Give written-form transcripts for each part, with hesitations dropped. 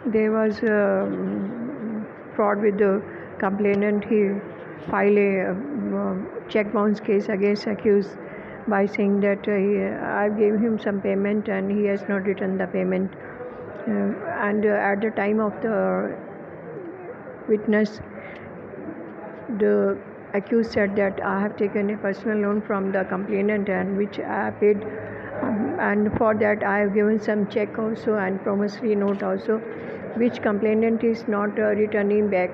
there was fraud with the complainant. He filed a check bounce case against accused by saying that I gave him some payment and he has not returned the payment. And at the time of the witness, the accused said that I have taken a personal loan from the complainant and which I paid, and for that I have given some check also and promissory note also, which complainant is not returning back.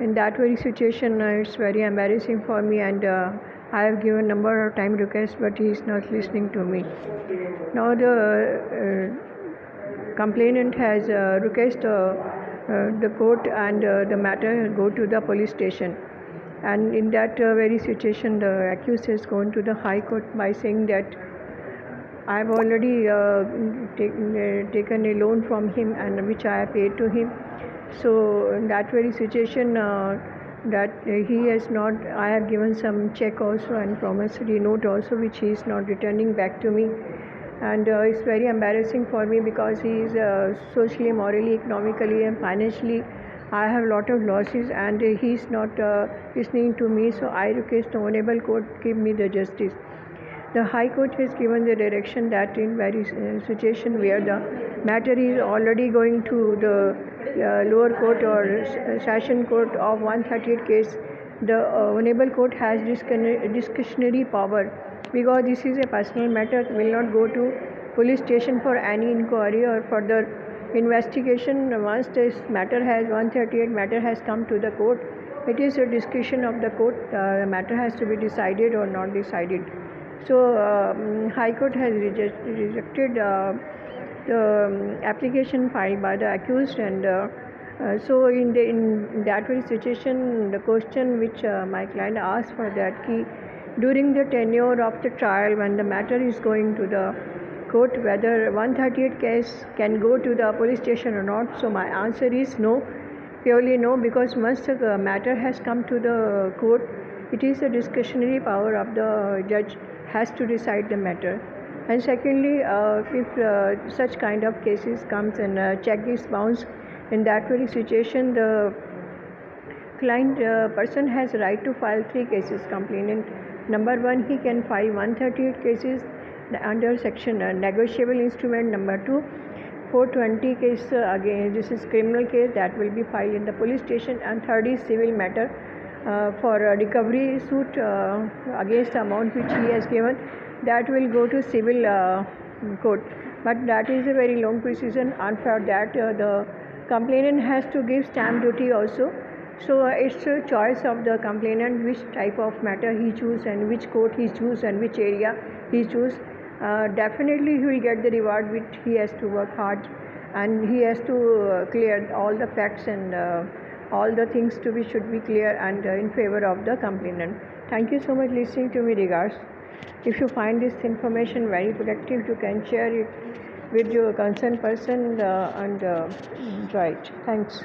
In that very situation, it's very embarrassing for me, and I have given number of time requests, but he is not listening to me. Now the complainant has requested the court and the matter go to the police station. And in that very situation, the accused has gone to the High Court by saying that I have already taken a loan from him and which I have paid to him. So in that very situation, that he has not, I have given some check also and promissory note also, which he is not returning back to me. And it's very embarrassing for me because he is socially, morally, economically and financially, I have a lot of losses, and he is not listening to me. So I request the Honorable Court give me the justice. The High Court has given the direction that in various situation where the matter is already going to the lower court or session court of 138 case, the Honorable Court has discretionary power, because this is a personal matter, will not go to police station for any inquiry or further investigation. Once this matter has 138 matter has come to the court, it is a discretion of the court. The matter has to be decided or not decided. So High Court has rejected the application filed by the accused, and so in that very situation, the question which my client asked for that key during the tenure of the trial, when the matter is going to the court, whether 138 case can go to the police station or not. So my answer is no, purely no, because once the matter has come to the court, it is a discretionary power of the judge has to decide the matter. And secondly, if such kind of cases comes and check is bounced, in that very situation, the client person has right to file 3 cases complainant. Number 1, he can file 138 cases under section negotiable instrument. Number 2, 420 case again, this is criminal case, that will be filed in the police station. And third is civil matter for recovery suit against the amount which he has given, that will go to civil court. But that is a very long procedure, and for that the complainant has to give stamp duty also. So it's a choice of the complainant which type of matter he choose and which court he choose and which area he choose. Definitely he will get the reward which he has to work hard, and he has to clear all the facts and all the things to be should be clear and in favor of the complainant. Thank you so much listening to me. Regards. If you find this information very productive, you can share it with your concerned person and try it. Thanks.